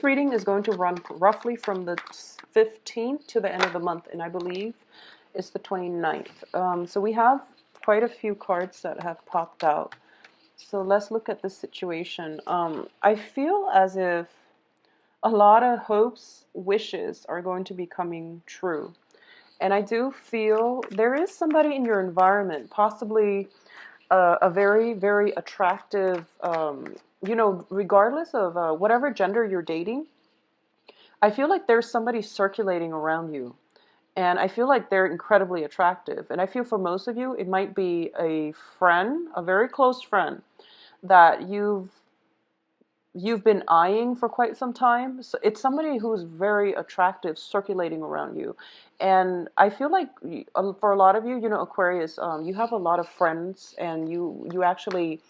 reading is going to run roughly from the 15th to the end of the month, and I believe it's the 29th. So we have quite a few cards that have popped out. So let's look at this situation. I feel as if a lot of hopes, wishes are going to be coming true. And I do feel there is somebody in your environment, possibly a very, very attractive, regardless of whatever gender you're dating, I feel like there's somebody circulating around you. And I feel like they're incredibly attractive. And I feel for most of you, it might be a friend, a very close friend that you've been eyeing for quite some time. So it's somebody who's very attractive circulating around you. And I feel like for a lot of you, Aquarius, you have a lot of friends, and you actually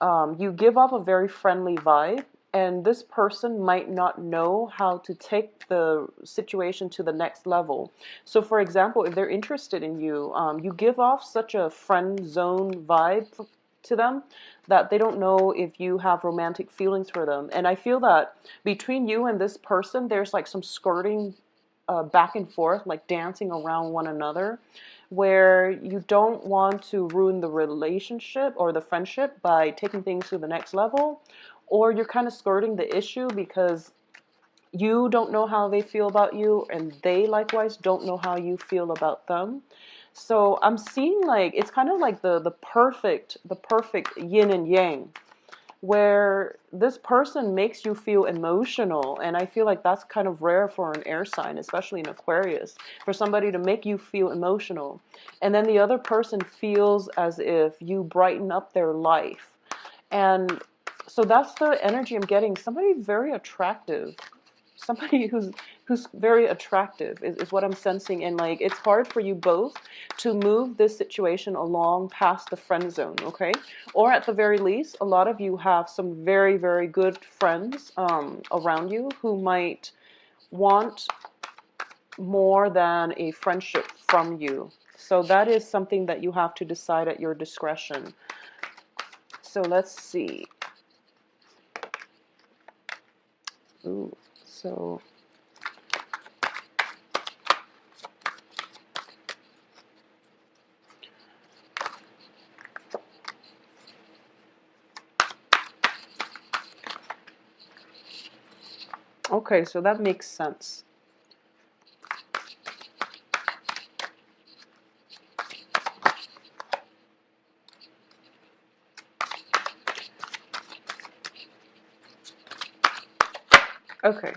you give off a very friendly vibe. And this person might not know how to take the situation to the next level. So, for example, if they're interested in you, you give off such a friend zone vibe to them that they don't know if you have romantic feelings for them. And I feel that between you and this person, there's like some skirting back and forth, like dancing around one another, where you don't want to ruin the relationship or the friendship by taking things to the next level, or you're kind of skirting the issue because you don't know how they feel about you, and they likewise don't know how you feel about them. So I'm seeing like it's kind of like the perfect yin and yang, where this person makes you feel emotional. And I feel like that's kind of rare for an air sign, especially in Aquarius, for somebody to make you feel emotional. And then the other person feels as if you brighten up their life. And so that's the energy I'm getting. Somebody very attractive. Somebody who's very attractive is what I'm sensing. And like it's hard for you both to move this situation along past the friend zone, okay? Or at the very least, a lot of you have some very, very good friends around you who might want more than a friendship from you. So that is something that you have to decide at your discretion. So let's see. Ooh, so okay, so that makes sense. Okay.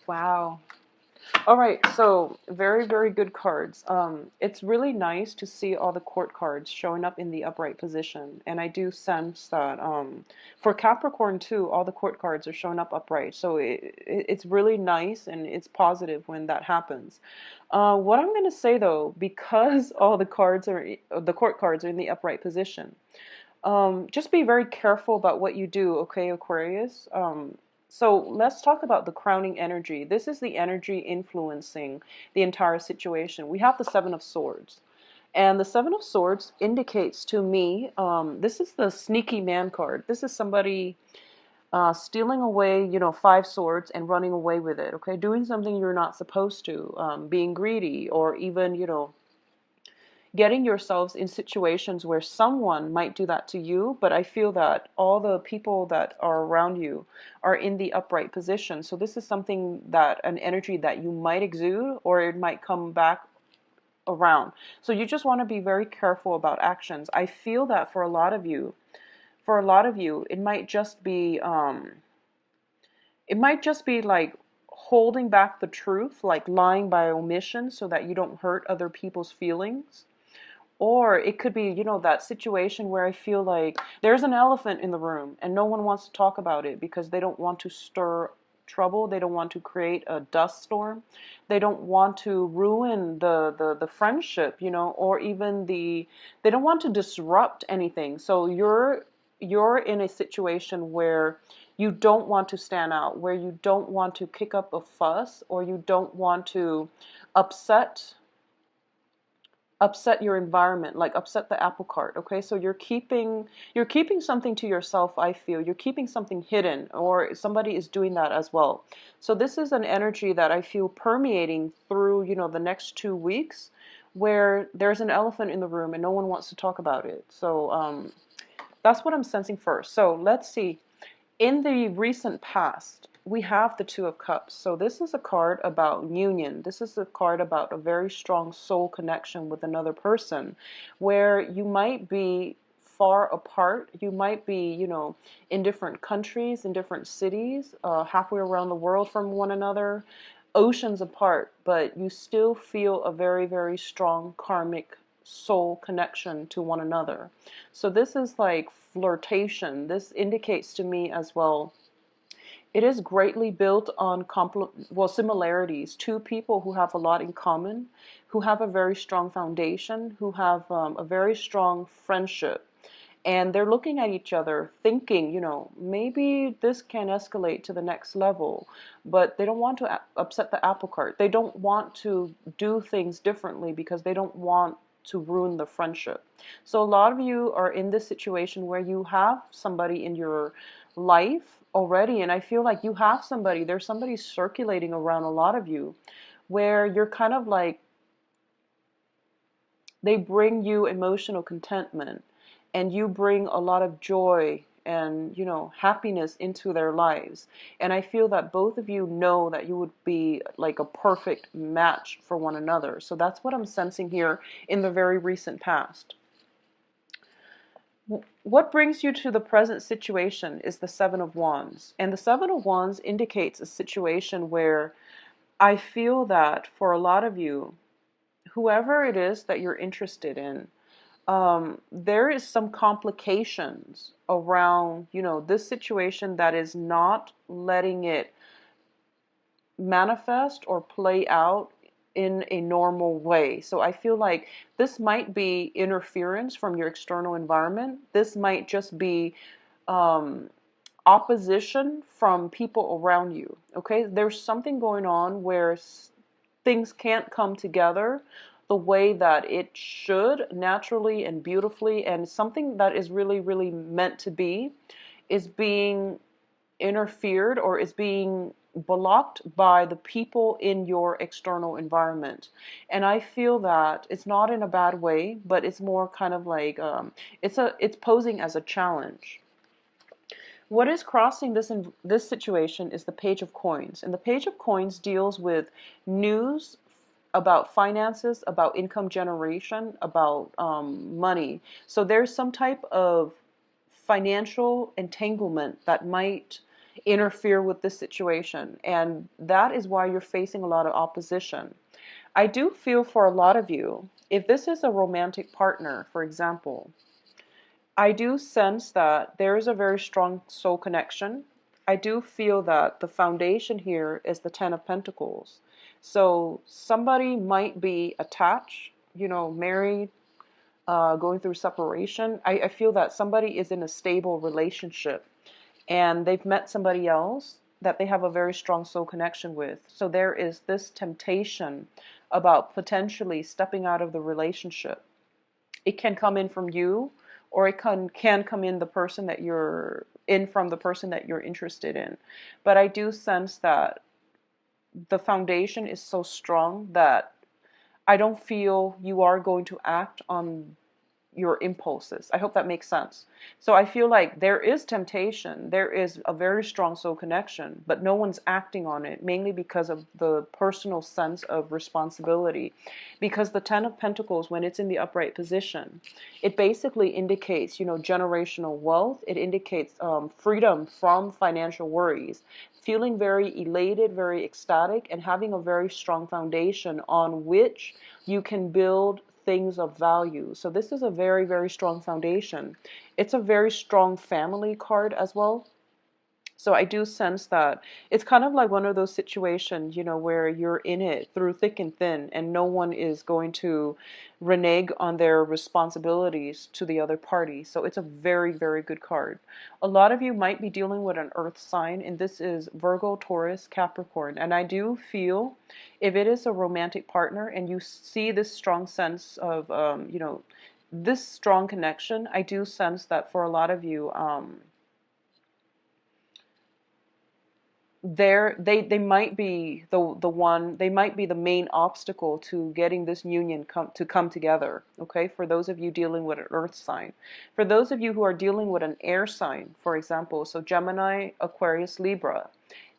Wow. All right, so very, very good cards. It's really nice to see all the court cards showing up in the upright position. And I do sense that for Capricorn too, all the court cards are showing up upright. So it's really nice and it's positive when that happens. What I'm going to say though, because all the court cards are in the upright position, just be very careful about what you do, okay, Aquarius? So let's talk about the crowning energy. This is the energy influencing the entire situation. We have the Seven of Swords. And the Seven of Swords indicates to me, this is the sneaky man card. This is somebody stealing away, five swords and running away with it, okay? Doing something you're not supposed to, being greedy, or even, getting yourselves in situations where someone might do that to you. But I feel that all the people that are around you are in the upright position. So this is something that an energy that you might exude, or it might come back around. So you just want to be very careful about actions. I feel that for a lot of you, it might just be like holding back the truth, like lying by omission so that you don't hurt other people's feelings. Or it could be, that situation where I feel like there's an elephant in the room and no one wants to talk about it because they don't want to stir trouble. They don't want to create a dust storm. They don't want to ruin the friendship, or even they don't want to disrupt anything. So you're in a situation where you don't want to stand out, where you don't want to kick up a fuss, or you don't want to upset upset your environment, like upset the apple cart. Okay, so you're keeping something to yourself. I feel you're keeping something hidden, or somebody is doing that as well. So this is an energy that I feel permeating through, the next 2 weeks, where there's an elephant in the room and no one wants to talk about it. So that's what I'm sensing first. So let's see. In the recent past, we have the Two of Cups. So this is a card about union. This is a card about a very strong soul connection with another person, where you might be far apart. You might be, in different countries, in different cities, halfway around the world from one another, oceans apart, but you still feel a very, very strong karmic soul connection to one another. So this is like flirtation. This indicates to me as well, it is greatly built on similarities. Two people who have a lot in common, who have a very strong foundation, who have a very strong friendship. And they're looking at each other thinking, maybe this can escalate to the next level, but they don't want to upset the apple cart. They don't want to do things differently because they don't want to ruin the friendship. So a lot of you are in this situation where you have somebody in your life already, and I feel like there's somebody circulating around a lot of you, where you're kind of like, they bring you emotional contentment, and you bring a lot of joy and happiness into their lives. And I feel that both of you know that you would be like a perfect match for one another. So that's what I'm sensing here in the very recent past. What brings you to the present situation is the Seven of Wands. And the Seven of Wands indicates a situation where I feel that for a lot of you, whoever it is that you're interested in, there is some complications around, this situation that is not letting it manifest or play out in a normal way. So I feel like this might be interference from your external environment. This might just be opposition from people around you. Okay, there's something going on where things can't come together the way that it should, naturally and beautifully, and something that is really, really meant to be is being interfered or is being blocked by the people in your external environment. And I feel that it's not in a bad way, but it's more kind of like it's posing as a challenge. What is crossing this situation is the Page of Coins, and the Page of Coins deals with news about finances, about income generation, about money. So there's some type of financial entanglement that might interfere with this situation, and that is why you're facing a lot of opposition. I do feel for a lot of you, if this is a romantic partner, for example, I do sense that there is a very strong soul connection. I do feel that the foundation here is the Ten of Pentacles. So somebody might be attached, married, going through separation. I feel that somebody is in a stable relationship and they've met somebody else that they have a very strong soul connection with. So there is this temptation about potentially stepping out of the relationship. It can come in from you, or it can come in the person that you're in from the person that you're interested in. But I do sense that the foundation is so strong that I don't feel you are going to act on your impulses. I hope that makes sense. So I feel like there is temptation, there is a very strong soul connection, but no one's acting on it, mainly because of the personal sense of responsibility. Because the Ten of Pentacles, when it's in the upright position, it basically indicates, generational wealth. It indicates freedom from financial worries, feeling very elated, very ecstatic, and having a very strong foundation on which you can build things of value. So this is a very, very strong foundation. It's a very strong family card as well. So I do sense that it's kind of like one of those situations, where you're in it through thick and thin, and no one is going to renege on their responsibilities to the other party. So it's a very, very good card. A lot of you might be dealing with an earth sign, and this is Virgo, Taurus, Capricorn. And I do feel if it is a romantic partner and you see this strong sense of, this strong connection, I do sense that for a lot of you, they might be they might be the main obstacle to getting this union come together. Okay, for those of you dealing with an earth sign. For those of you who are dealing with an air sign, for example, so Gemini, Aquarius, Libra,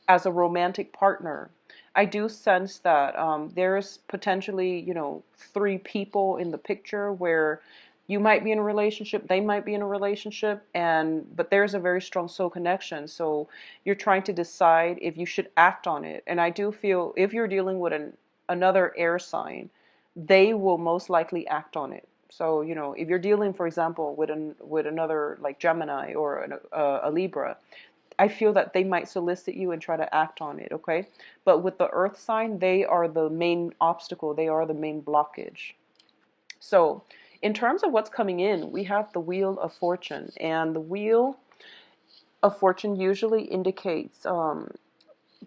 as a romantic partner, I do sense that there's potentially, three people in the picture where you might be in a relationship, they might be in a relationship, but there's a very strong soul connection. So you're trying to decide if you should act on it. And I do feel if you're dealing with another air sign, they will most likely act on it. So, if you're dealing, for example, with another like Gemini or a Libra, I feel that they might solicit you and try to act on it, okay? But with the earth sign, they are the main obstacle. They are the main blockage. So in terms of what's coming in, we have the Wheel of Fortune. And the Wheel of Fortune usually indicates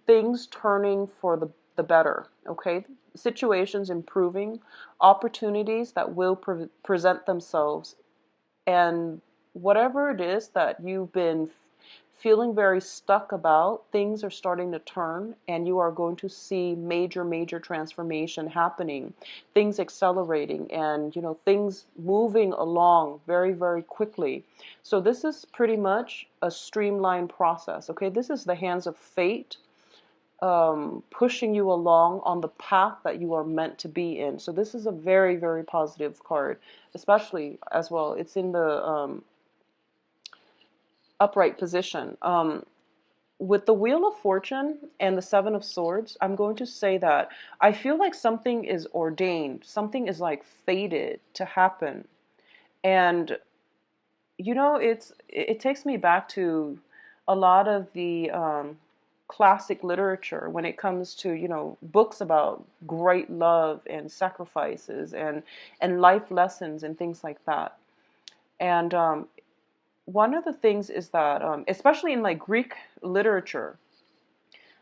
things turning for the better, okay? Situations improving, opportunities that will present themselves, and whatever it is that you've been feeling very stuck about, things are starting to turn, and you are going to see major transformation happening, things accelerating, and things moving along very quickly. So this is pretty much a streamlined process. Okay, this is the hands of fate, pushing you along on the path that you are meant to be in. So this is a very positive card, especially as well. It's in the upright position. With the Wheel of Fortune and the Seven of Swords, I'm going to say that I feel like something is ordained, something is like fated to happen. And it takes me back to a lot of the classic literature when it comes to books about great love and sacrifices and life lessons and things like that. And one of the things is that especially in like Greek literature,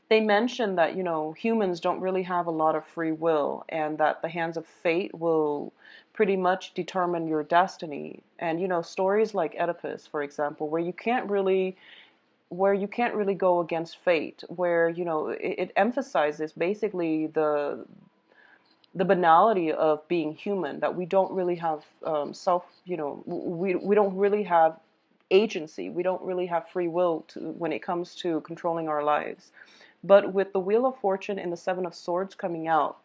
they mention that humans don't really have a lot of free will, and that the hands of fate will pretty much determine your destiny. And stories like Oedipus, for example, where you can't really go against fate, where it emphasizes basically the banality of being human, that we don't really have we don't really have agency, we don't really have free will when it comes to controlling our lives. But with the Wheel of Fortune and the Seven of Swords coming out,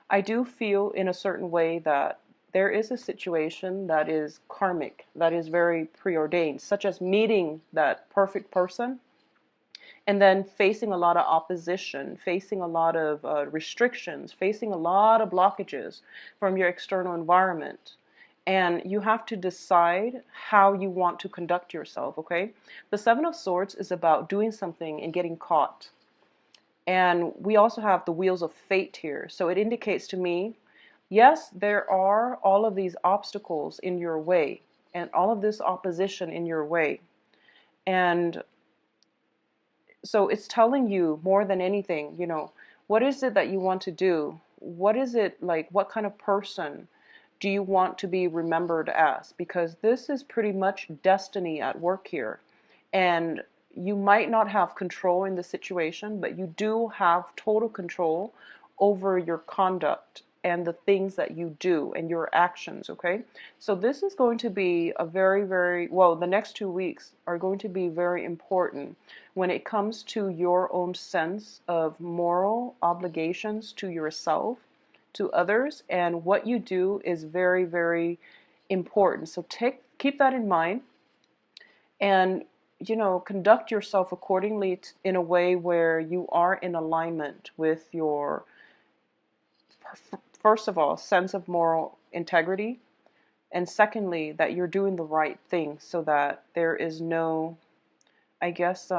I do feel in a certain way that there is a situation that is karmic, that is very preordained, such as meeting that perfect person and then facing a lot of opposition, facing a lot of restrictions, facing a lot of blockages from your external environment. And you have to decide how you want to conduct yourself, okay? The Seven of Swords is about doing something and getting caught. And we also have the Wheels of Fate here. So it indicates to me, yes, there are all of these obstacles in your way and all of this opposition in your way. And so it's telling you more than anything, what is it that you want to do? What is it like? What kind of person do you want to be remembered as? Because this is pretty much destiny at work here. And you might not have control in the situation, but you do have total control over your conduct and the things that you do and your actions, okay? So this is going to be a very, well, the next 2 weeks are going to be very important when it comes to your own sense of moral obligations to yourself, to others, and what you do is very important. So keep that in mind, and conduct yourself accordingly in a way where you are in alignment with your, first of all, sense of moral integrity, and secondly, that you're doing the right thing so that there is no, I guess,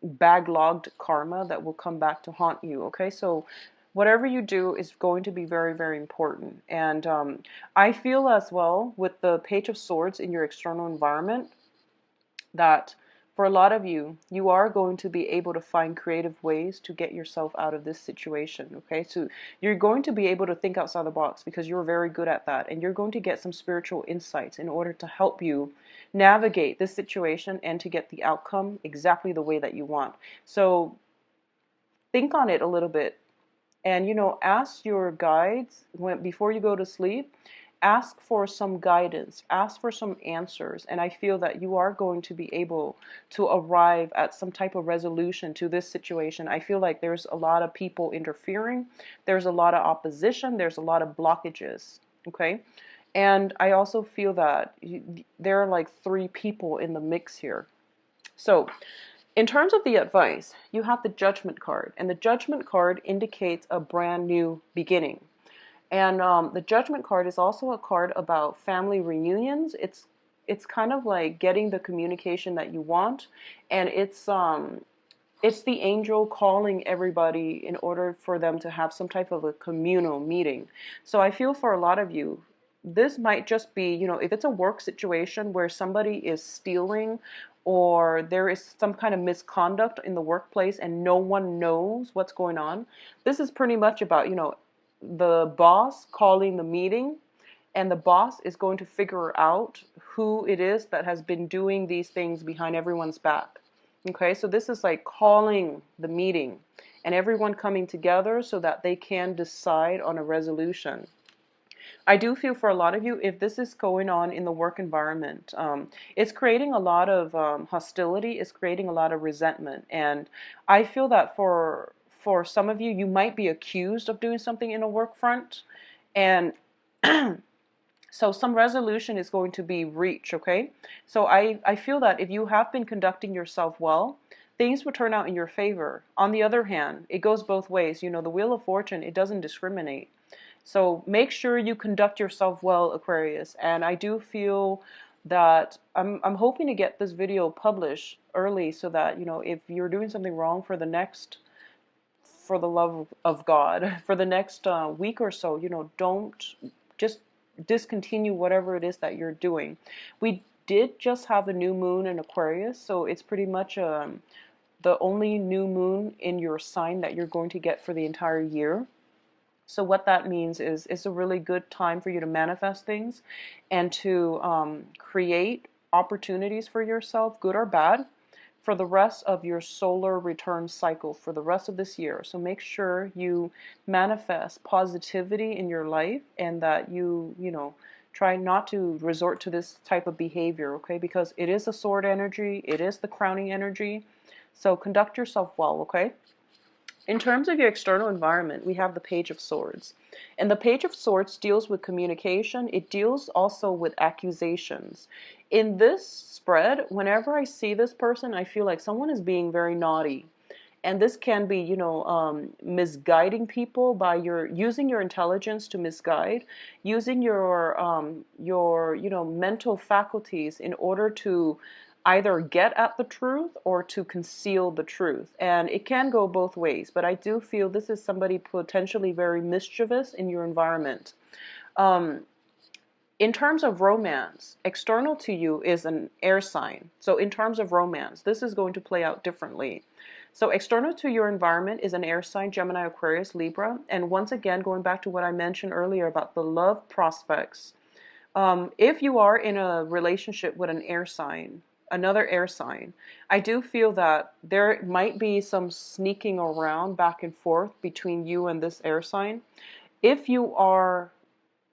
backlogged karma that will come back to haunt you. Okay, so whatever you do is going to be very, very important. And I feel as well with the Page of Swords in your external environment that for a lot of you, you are going to be able to find creative ways to get yourself out of this situation. Okay, so you're going to be able to think outside the box because you're very good at that, and you're going to get some spiritual insights in order to help you navigate this situation and to get the outcome exactly the way that you want. So think on it a little bit, and ask your guides before you go to sleep. Ask for some guidance, ask for some answers, and I feel that you are going to be able to arrive at some type of resolution to this situation. I feel like there's a lot of people interfering, there's a lot of opposition, there's a lot of blockages. Okay, and I also feel that there are like three people in the mix here. So in terms of the advice, you have the Judgment card, and the Judgment card indicates a brand new beginning. And the Judgment card is also a card about family reunions. It's kind of like getting the communication that you want, and it's the angel calling everybody in order for them to have some type of a communal meeting. So I feel for a lot of you, this might just be, if it's a work situation where somebody is stealing or there is some kind of misconduct in the workplace and no one knows what's going on, this is pretty much about, the boss calling the meeting, and the boss is going to figure out who it is that has been doing these things behind everyone's back. Okay, so this is like calling the meeting and everyone coming together so that they can decide on a resolution. I do feel for a lot of you, if this is going on in the work environment, it's creating a lot of hostility, it's creating a lot of resentment. And I feel that for some of you, you might be accused of doing something in a work front. And so some resolution is going to be reached, okay? So I feel that if you have been conducting yourself well, things will turn out in your favor. On the other hand, it goes both ways. The Wheel of Fortune, it doesn't discriminate. So make sure you conduct yourself well, Aquarius. And I do feel that I'm hoping to get this video published early so that, if you're doing something wrong for the love of God, for the next week or so, don't just discontinue whatever it is that you're doing. We did just have a new moon in Aquarius, so it's pretty much the only new moon in your sign that you're going to get for the entire year. So what that means is it's a really good time for you to manifest things and to create opportunities for yourself, good or bad, for the rest of your solar return cycle for the rest of this year. So make sure you manifest positivity in your life and that you try not to resort to this type of behavior, okay? Because it is a sword energy, it is the crowning energy. So conduct yourself well, okay? In terms of your external environment, we have the Page of Swords. And the Page of Swords deals with communication. It deals also with accusations. In this spread, whenever I see this person, I feel like someone is being very naughty. And this can be, misguiding people by using your intelligence to misguide, using your mental faculties in order to either get at the truth or to conceal the truth. And it can go both ways, but I do feel this is somebody potentially very mischievous in your environment. In terms of romance, external to you is an air sign. So in terms of romance, this is going to play out differently. So external to your environment is an air sign, Gemini, Aquarius, Libra. And once again, going back to what I mentioned earlier about the love prospects, if you are in a relationship with an air sign, another air sign, I do feel that there might be some sneaking around back and forth between you and this air sign. If you are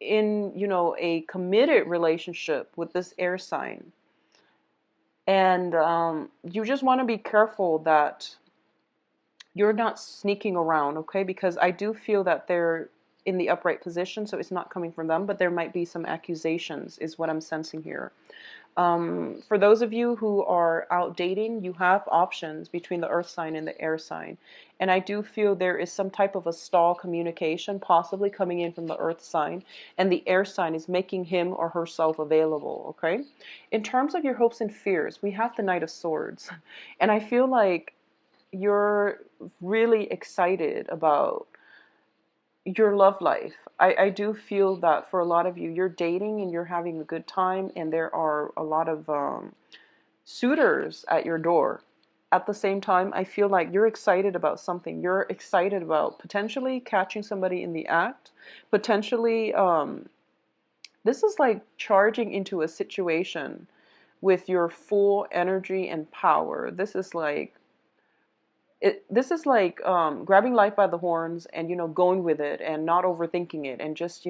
in, a committed relationship with this air sign, and you just want to be careful that you're not sneaking around, okay? Because I do feel that they're in the upright position, so it's not coming from them, but there might be some accusations, is what I'm sensing here. For those of you who are out dating, you have options between the earth sign and the air sign. And I do feel there is some type of a stall communication possibly coming in from the earth sign, and the air sign is making him or herself available, okay? In terms of your hopes and fears, we have the Knight of Swords. And I feel like you're really excited about your love life. I do feel that for a lot of you, you're dating and you're having a good time, and there are a lot of suitors at your door. At the same time, I feel like you're excited about something. You're excited about potentially catching somebody in the act, potentially, this is like charging into a situation with your full energy and power. This is like grabbing life by the horns and, going with it and not overthinking it and just,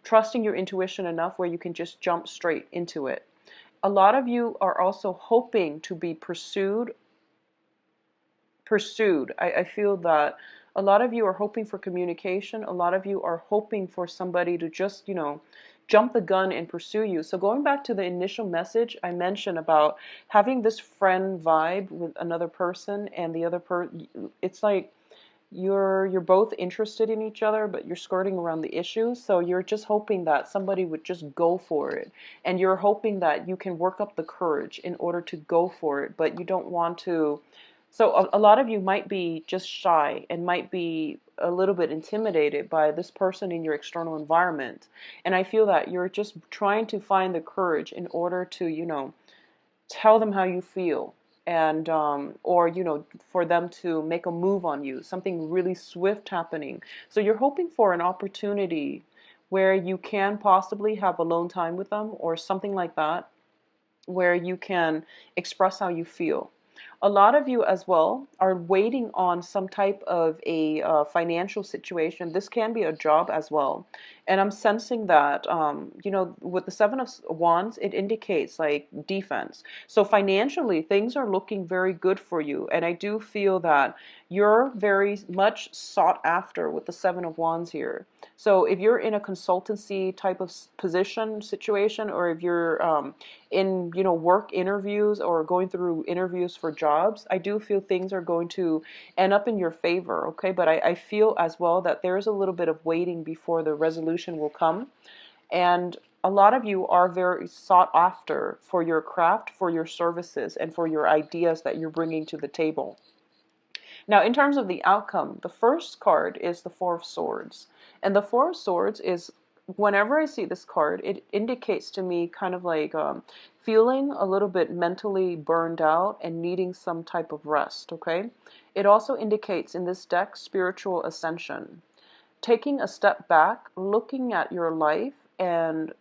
trusting your intuition enough where you can just jump straight into it. A lot of you are also hoping to be pursued. I feel that a lot of you are hoping for communication. A lot of you are hoping for somebody to just, jump the gun and pursue you. So going back to the initial message I mentioned about having this friend vibe with another person, and the other it's like you're both interested in each other, but you're skirting around the issue. So you're just hoping that somebody would just go for it. And you're hoping that you can work up the courage in order to go for it, but you don't want to. So a lot of you might be just shy and might be a little bit intimidated by this person in your external environment. And I feel that you're just trying to find the courage in order to, tell them how you feel, and or for them to make a move on you, something really swift happening. So you're hoping for an opportunity where you can possibly have alone time with them or something like that, where you can express how you feel. A lot of you as well are waiting on some type of a financial situation. This can be a job as well. And I'm sensing that, with the Seven of Wands, it indicates like defense. So financially, things are looking very good for you. And I do feel that you're very much sought after with the Seven of Wands here. So if you're in a consultancy type of position, situation, or if you're in, work interviews or going through interviews for jobs, I do feel things are going to end up in your favor, okay? But I feel as well that there's a little bit of waiting before the resolution will come. And a lot of you are very sought after for your craft, for your services, and for your ideas that you're bringing to the table. Now, in terms of the outcome, the first card is the Four of Swords. And the Four of Swords is, whenever I see this card, it indicates to me kind of like feeling a little bit mentally burned out and needing some type of rest, okay? It also indicates in this deck spiritual ascension. Taking a step back, looking at your life and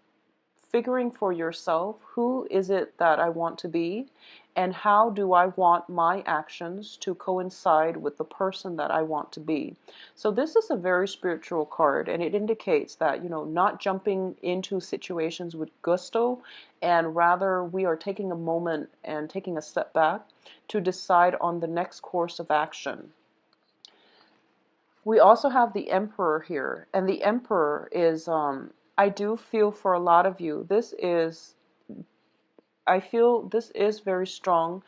figuring for yourself, who is it that I want to be, and how do I want my actions to coincide with the person that I want to be. So this is a very spiritual card, and it indicates that, not jumping into situations with gusto, and rather we are taking a moment and taking a step back to decide on the next course of action. We also have the Emperor here, and the Emperor is, I do feel for a lot of you, I feel this is very strong,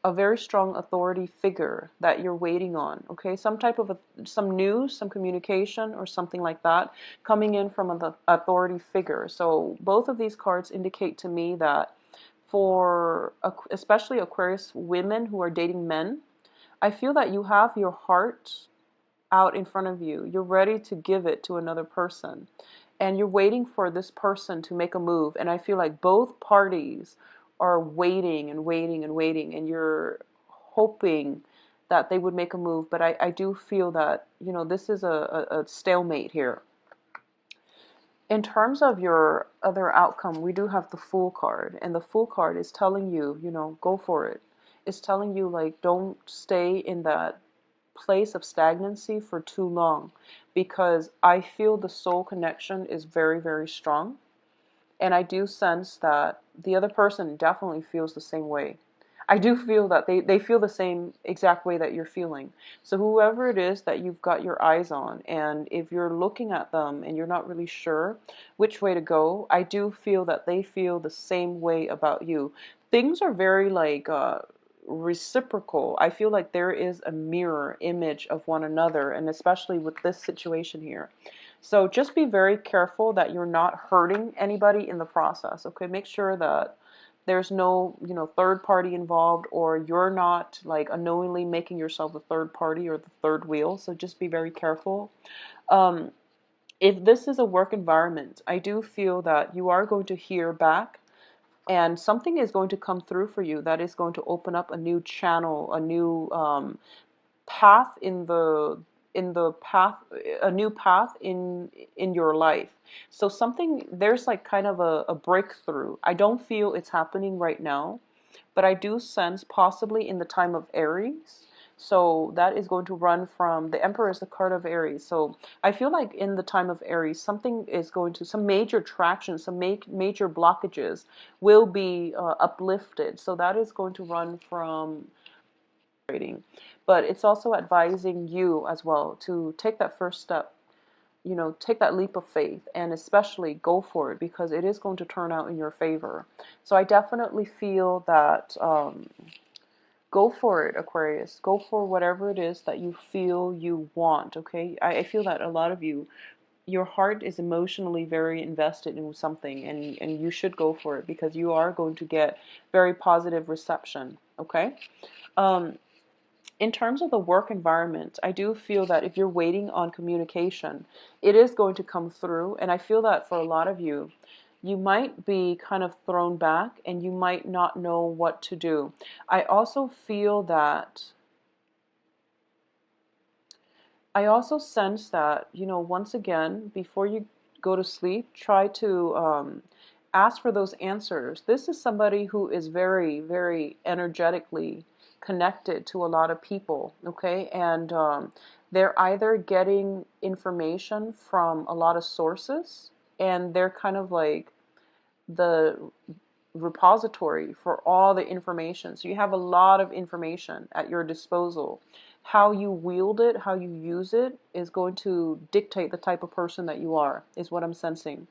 a very strong authority figure that you're waiting on, okay? Some type of some news, some communication, or something like that coming in from an authority figure. So both of these cards indicate to me that for especially Aquarius women who are dating men, I feel that you have your heart out in front of you. You're ready to give it to another person. And you're waiting for this person to make a move. And I feel like both parties are waiting and waiting and waiting. And you're hoping that they would make a move. But I do feel that, this is a stalemate here. In terms of your other outcome, we do have the Fool card. And the Fool card is telling you, go for it. It's telling you, like, don't stay in that place of stagnancy for too long, because I feel the soul connection is very, very strong. And I do sense that the other person definitely feels the same way. I do feel that they feel the same exact way that you're feeling. So whoever it is that you've got your eyes on, and if you're looking at them and you're not really sure which way to go, I do feel that they feel the same way about you. Things are very like reciprocal. I feel like there is a mirror image of one another, and especially with this situation here. So just be very careful that you're not hurting anybody in the process, okay? Make sure that There's no, third party involved, or you're not like unknowingly making yourself the third party or the third wheel. So just be very careful. Um, if this is a work environment, I do feel that you are going to hear back, and something is going to come through for you that is going to open up a new channel, a new path in the path, a new path in your life. So something, there's like kind of a breakthrough. I don't feel it's happening right now, but I do sense possibly in the time of Aries. So that is going to run from, the Emperor is the card of Aries. So I feel like in the time of Aries, something is going to, some major traction, some major blockages will be uplifted. So that is going to run from trading. But it's also advising you as well to take that first step, take that leap of faith, and especially go for it, because it is going to turn out in your favor. So I definitely feel that go for it, Aquarius. Go for whatever it is that you feel you want, okay? I feel that a lot of you, your heart is emotionally very invested in something, and you should go for it, because you are going to get very positive reception, okay? In terms of the work environment, I do feel that if you're waiting on communication, it is going to come through. And I feel that for a lot of you, you might be kind of thrown back and you might not know what to do. I also feel that, I also sense that, once again, before you go to sleep, try to ask for those answers. This is somebody who is very, very energetically connected to a lot of people, okay? And they're either getting information from a lot of sources, and they're kind of like the repository for all the information. So you have a lot of information at your disposal. How you wield it, how you use it, is going to dictate the type of person that you are, is what I'm sensing.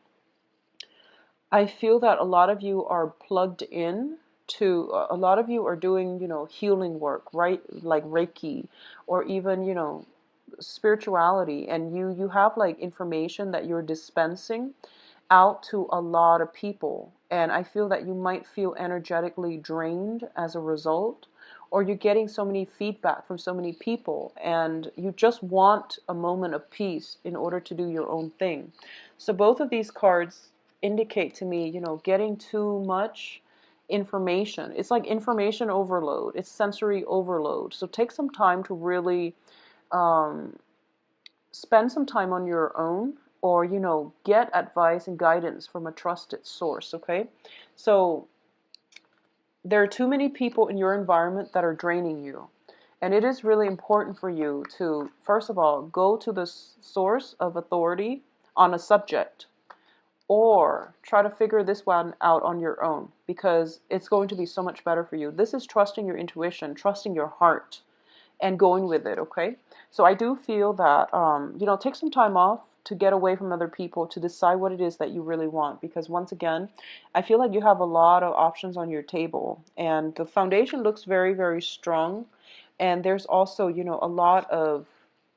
I feel that a lot of you are plugged in to, a lot of you are doing, healing work, right? Like Reiki, or even, spirituality, and you have like information that you're dispensing out to a lot of people. And I feel that you might feel energetically drained as a result, or you're getting so many feedback from so many people and you just want a moment of peace in order to do your own thing. So both of these cards indicate to me, getting too much information. It's like information overload. It's sensory overload. So take some time to really um, spend some time on your own, or get advice and guidance from a trusted source, okay? So there are too many people in your environment that are draining you, and it is really important for you to, first of all, go to the source of authority on a subject, or try to figure this one out on your own, because it's going to be so much better for you. This is trusting your intuition, trusting your heart, and going with it, okay? So I do feel that, take some time off to get away from other people, to decide what it is that you really want. Because once again, I feel like you have a lot of options on your table, and the foundation looks very, very strong. And there's also, a lot of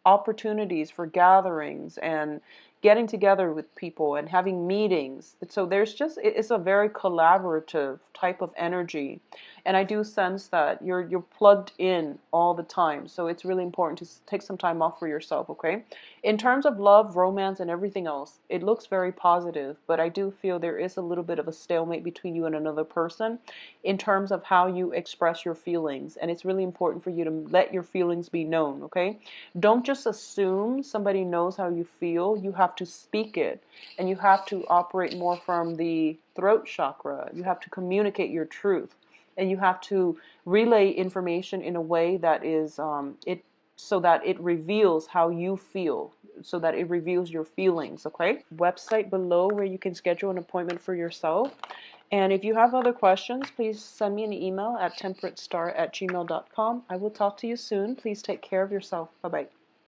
opportunities for gatherings and getting together with people and having meetings. So there's just, it's a very collaborative type of energy. And I do sense that you're plugged in all the time. So it's really important to take some time off for yourself, okay? In terms of love, romance, and everything else, it looks very positive, but I do feel there is a little bit of a stalemate between you and another person in terms of how you express your feelings. And it's really important for you to let your feelings be known, okay? Don't just assume somebody knows how you feel. You have to speak it, and you have to operate more from the throat chakra. You have to communicate your truth, and you have to relay information in a way that is so that it reveals how you feel, so that it reveals your feelings, okay? Website below where you can schedule an appointment for yourself. And if you have other questions, please send me an email at temperatestar@gmail.com. I will talk to you soon. Please take care of yourself. Bye-bye.